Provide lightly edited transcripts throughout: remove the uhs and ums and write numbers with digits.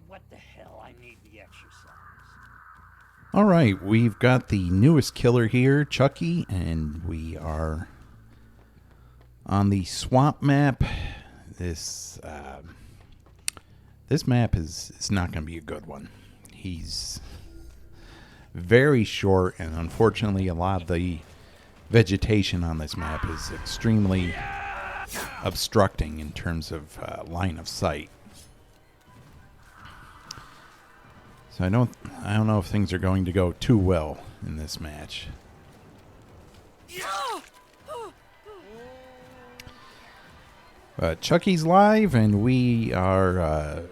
What the hell? I need the exercise. All right, we've got the newest killer here, Chucky, and we are on the swamp map. This map is not going to be a good one. He's very short, and unfortunately, a lot of the vegetation on this map is extremely obstructing in terms of line of sight. So I don't know if things are going to go too well in this match. Chucky's live, and we are,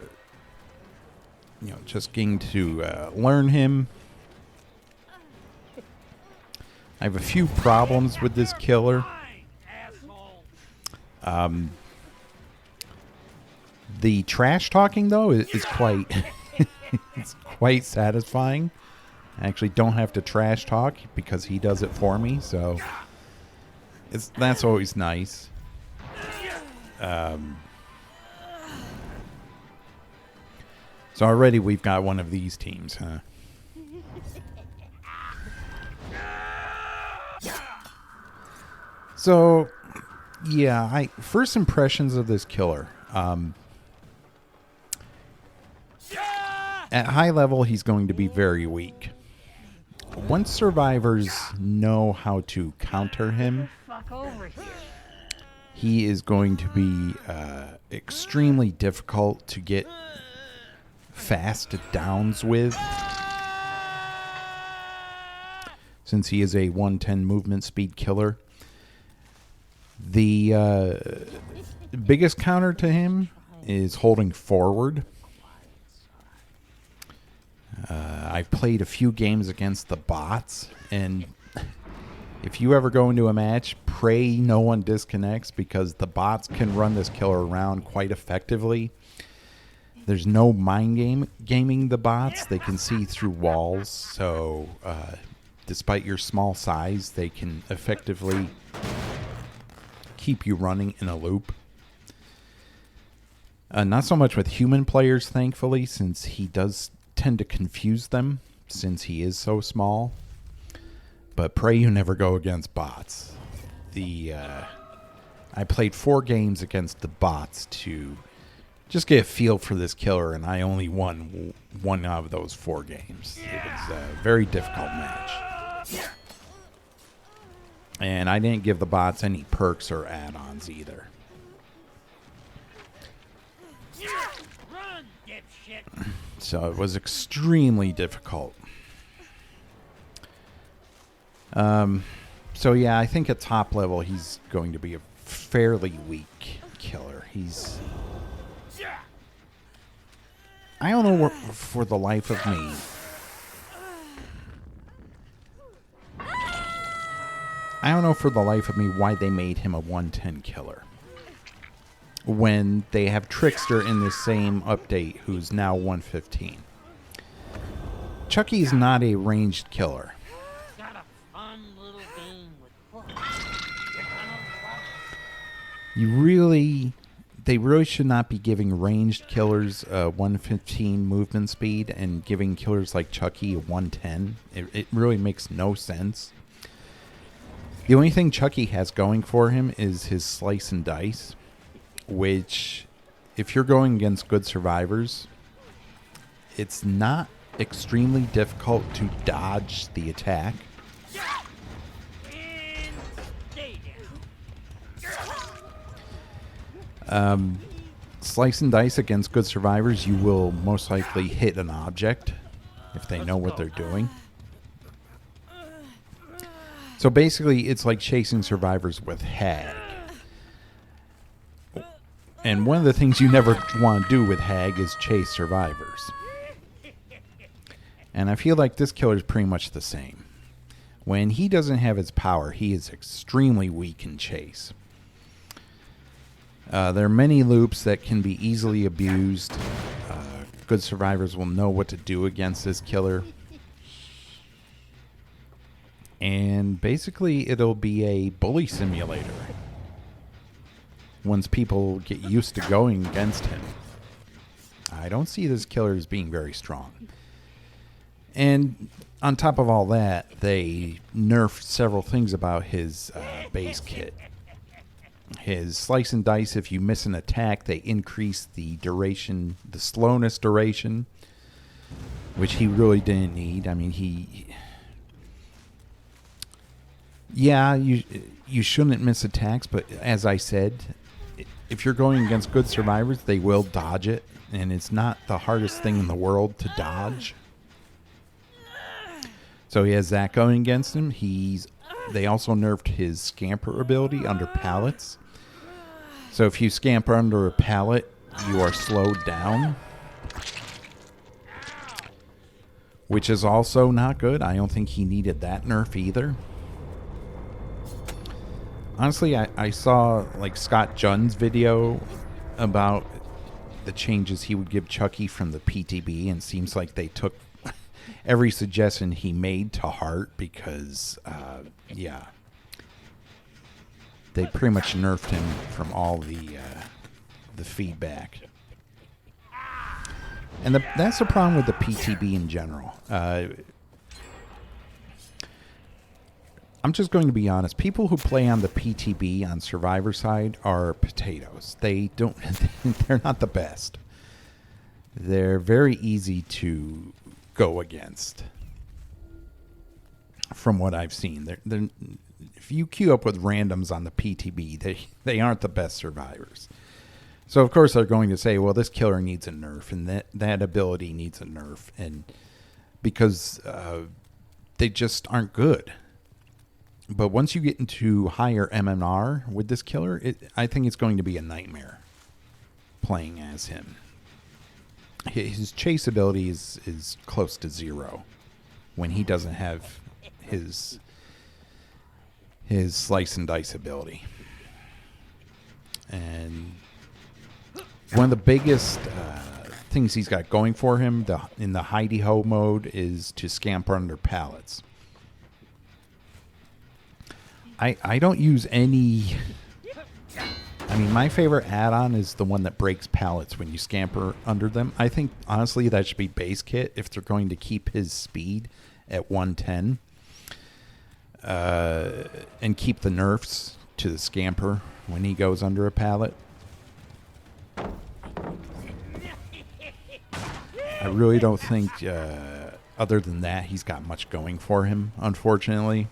just getting to learn him. I have a few problems with this killer. The trash talking, though, is quite it's quite satisfying. I actually don't have to trash talk because he does it for me, so that's always nice. So already we've got one of these teams, huh? So, yeah, first impressions of this killer. At high level, he's going to be very weak. Once survivors know how to counter him, he is going to be extremely difficult to get fast downs with, since he is a 110 movement speed killer. The biggest counter to him is holding forward. I've played a few games against the bots, and if you ever go into a match, pray no one disconnects, because the bots can run this killer around quite effectively. There's no mind gaming the bots. They can see through walls, so despite your small size, they can effectively keep you running in a loop. Not so much with human players, thankfully, since he does tend to confuse them, since he is so small. But pray you never go against bots. I played 4 games against the bots to just get a feel for this killer, and I only won one out of those 4 games. It was a very difficult match. And I didn't give the bots any perks or add-ons either. Run, dipshit. So it was extremely difficult. So yeah, I think at top level he's going to be a fairly weak killer. I don't know for the life of me. I don't know for the life of me why they made him a 110 killer, when they have Trickster in the same update, who's now 115. Chucky is not a ranged killer. Got a fun little game with books. They really should not be giving ranged killers a 115 movement speed and giving killers like Chucky a 110. It really makes no sense. The only thing Chucky has going for him is his slice and dice, which, if you're going against good survivors, it's not extremely difficult to dodge the attack. Slice and dice against good survivors, you will most likely hit an object if they know what they're doing. So basically, it's like chasing survivors with Hag. And one of the things you never want to do with Hag is chase survivors. And I feel like this killer is pretty much the same. When he doesn't have his power, he is extremely weak in chase. There are many loops that can be easily abused. Good survivors will know what to do against this killer. And basically, it'll be a bully simulator once people get used to going against him. I don't see this killer as being very strong. And on top of all that, they nerfed several things about his base kit. His slice and dice, if you miss an attack, they increase the duration, the slowness duration, which he really didn't need. I mean, yeah, you shouldn't miss attacks, but as I said, if you're going against good survivors, they will dodge it, and it's not the hardest thing in the world to dodge. So he has that going against him. They also nerfed his scamper ability under pallets. So if you scamper under a pallet, you are slowed down, which is also not good. I don't think he needed that nerf either. Honestly, I saw like Scott Junn's video about the changes he would give Chucky from the PTB, and it seems like they took every suggestion he made to heart because, yeah, they pretty much nerfed him from all the feedback. And that's the problem with the PTB in general. I'm just going to be honest. People who play on the PTB on Survivor side are potatoes. They're not the best. They're very easy to go against. From what I've seen, if you queue up with randoms on the PTB, they aren't the best survivors. So of course they're going to say, well, this killer needs a nerf, and that ability needs a nerf, and because they just aren't good. But once you get into higher MMR with this killer, I think it's going to be a nightmare playing as him. His chase ability is close to 0 when he doesn't have his slice and dice ability. And one of the biggest things he's got going for him in the hidey ho mode is to scamper under pallets. I don't use any. I mean, my favorite add-on is the one that breaks pallets when you scamper under them. I think, honestly, that should be base kit if they're going to keep his speed at 110. And keep the nerfs to the scamper when he goes under a pallet. I really don't think, other than that, he's got much going for him, unfortunately.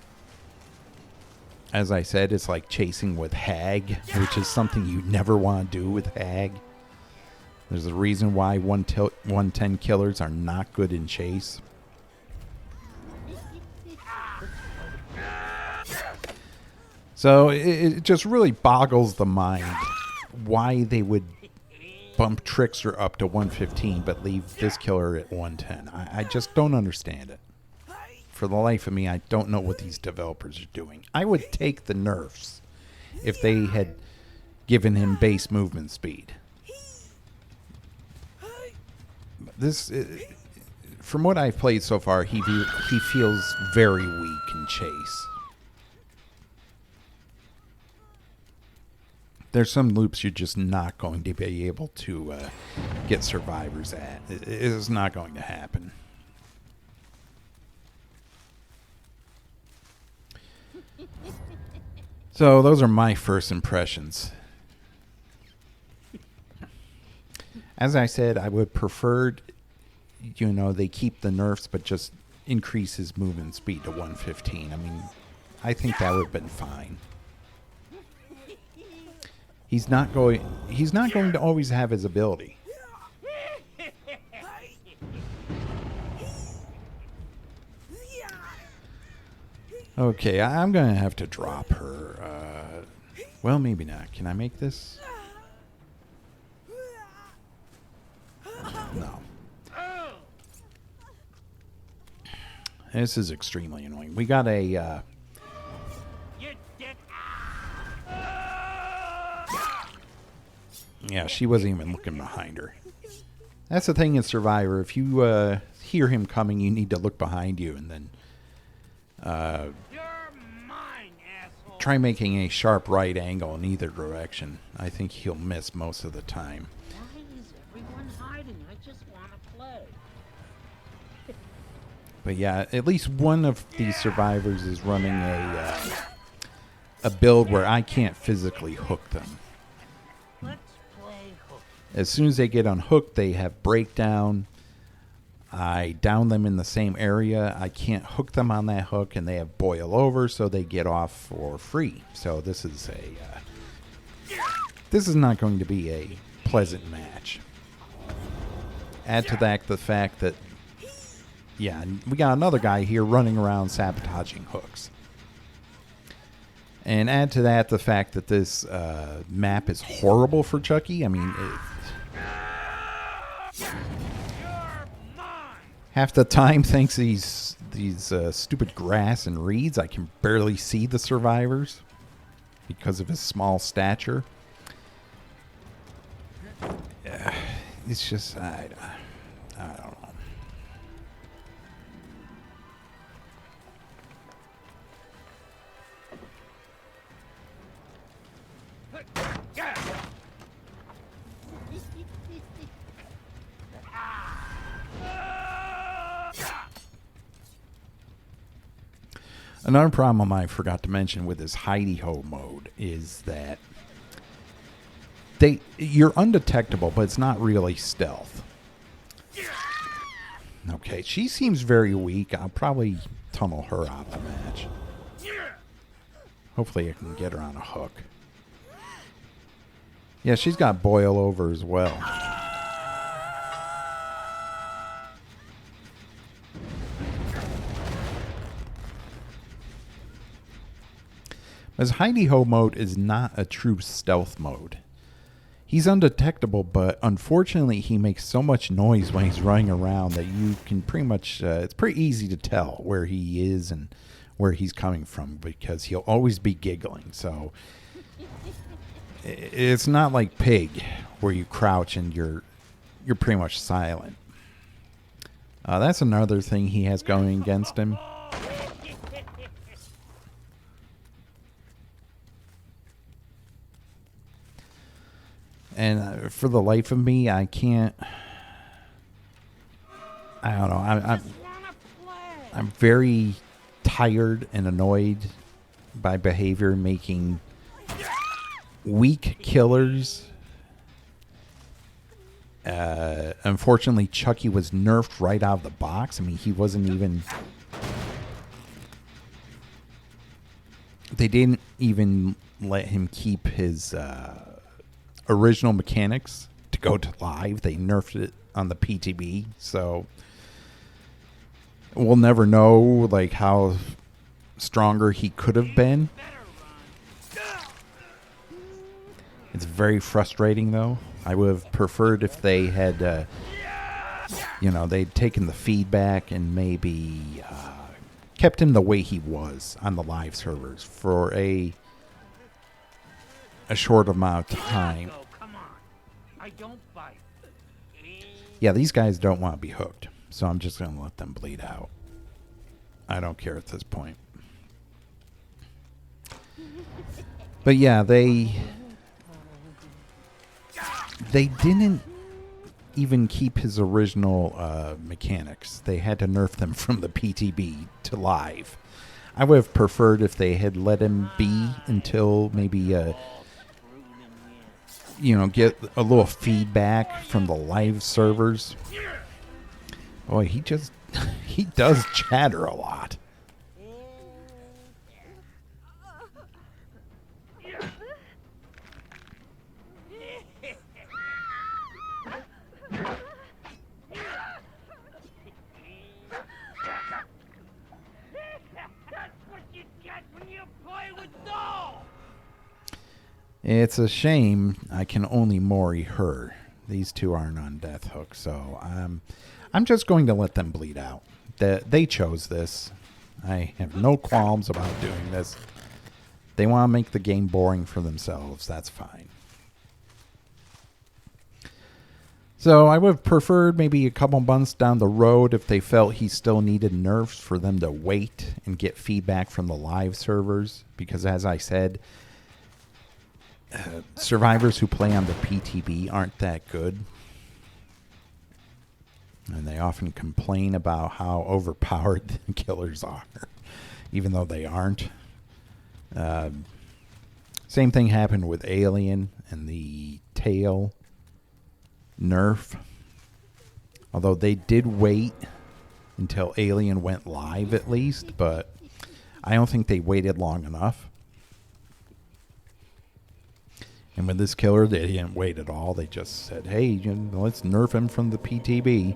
As I said, it's like chasing with Hag, which is something you never want to do with Hag. There's a reason why 110 killers are not good in chase. So it just really boggles the mind why they would bump Trickster up to 115 but leave this killer at 110. I just don't understand it. For the life of me, I don't know what these developers are doing. I would take the nerfs if they had given him base movement speed. This, from what I've played so far, he feels very weak in chase. There's some loops you're just not going to be able to get survivors at. It is not going to happen. So those are my first impressions. As I said, I would prefer, they keep the nerfs, but just increase his movement speed to 115. I mean, I think that would have been fine. He's not going to always have his ability. Okay, I'm going to have to drop her. Well, maybe not. Can I make this? No. This is extremely annoying. We got a... Yeah, she wasn't even looking behind her. That's the thing in Survivor. If you hear him coming, you need to look behind you and then try making a sharp right angle in either direction. I think he'll miss most of the time. Why is everyone hiding? nothing. I just want to play. But yeah, at least one of these survivors is running a build where I can't physically hook them. Let's play hook. As soon as they get unhooked, they have breakdown. I down them in the same area. I can't hook them on that hook, and they have boil over, so they get off for free. So this is this is not going to be a pleasant match. Add to that the fact that, yeah, we got another guy here running around sabotaging hooks. And add to that the fact that this map is horrible for Chucky. I mean, half the time, thanks to these stupid grass and reeds, I can barely see the survivors because of his small stature. It's just, I don't know. Another problem I forgot to mention with this hidey ho mode is that you're undetectable, but it's not really stealth. Okay, she seems very weak. I'll probably tunnel her out of the match. Hopefully I can get her on a hook. Yeah, she's got boil over as well. As hidey ho mode is not a true stealth mode. He's undetectable, but unfortunately he makes so much noise when he's running around that you can pretty much, it's pretty easy to tell where he is and where he's coming from because he'll always be giggling. So it's not like Pig where you crouch and you're pretty much silent. That's another thing he has going against him. And for the life of me, I can't. I don't know. I'm very tired and annoyed by behavior making weak killers. Unfortunately, Chucky was nerfed right out of the box. I mean, he wasn't even. They didn't even let him keep his original mechanics to go to live. They nerfed it on the PTB, so we'll never know like how stronger he could have been. It's very frustrating though. I would have preferred if they had they'd taken the feedback and maybe kept him the way he was on the live servers for a short amount of time. Yeah, these guys don't want to be hooked, so I'm just going to let them bleed out. I don't care at this point. But yeah, they didn't even keep his original mechanics. They had to nerf them from the PTB to live. I would have preferred if they had let him be until maybe get a little feedback from the live servers. Boy, he does chatter a lot. It's a shame I can only Mori her. These two aren't on death hook, so I'm just going to let them bleed out. They chose this. I have no qualms about doing this. They want to make the game boring for themselves. That's fine. So I would have preferred maybe a couple months down the road if they felt he still needed nerfs for them to wait and get feedback from the live servers. Because as I said, survivors who play on the PTB aren't that good. And they often complain about how overpowered the killers are, even though they aren't. Same thing happened with Alien and the tail nerf. Although they did wait until Alien went live at least, but I don't think they waited long enough. And with this killer, they didn't wait at all. They just said, hey, let's nerf him from the PTB.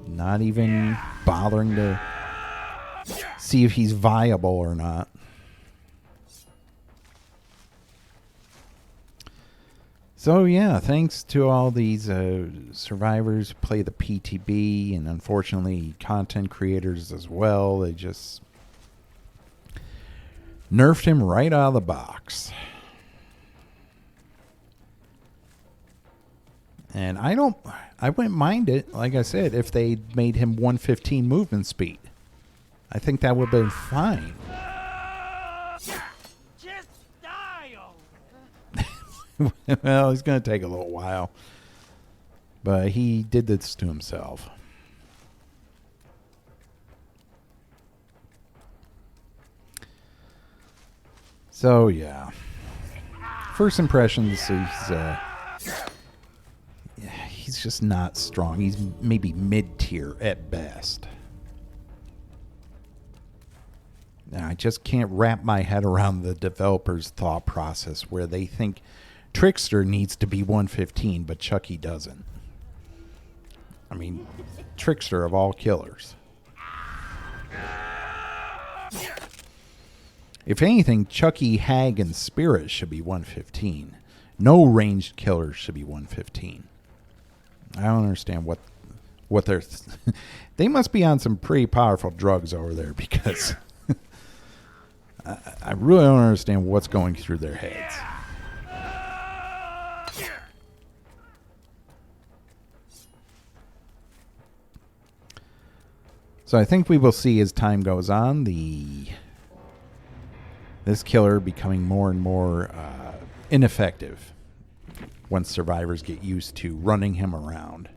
Not even bothering to see if he's viable or not. So, yeah, thanks to all these survivors who play the PTB, and unfortunately content creators as well. They just nerfed him right out of the box. And I wouldn't mind it, like I said, if they made him 115 movement speed. I think that would have been fine. Just die, Well, it's going to take a little while. But he did this to himself. So, yeah. First impressions, he's just not strong. He's maybe mid-tier at best. Now, I just can't wrap my head around the developer's thought process where they think Trickster needs to be 115, but Chucky doesn't. I mean, Trickster of all killers. If anything, Chucky, Hag, and Spirit should be 115. No ranged killers should be 115. I don't understand what they're... They must be on some pretty powerful drugs over there, because I really don't understand what's going through their heads. So I think we will see as time goes on this killer becoming more and more ineffective once survivors get used to running him around.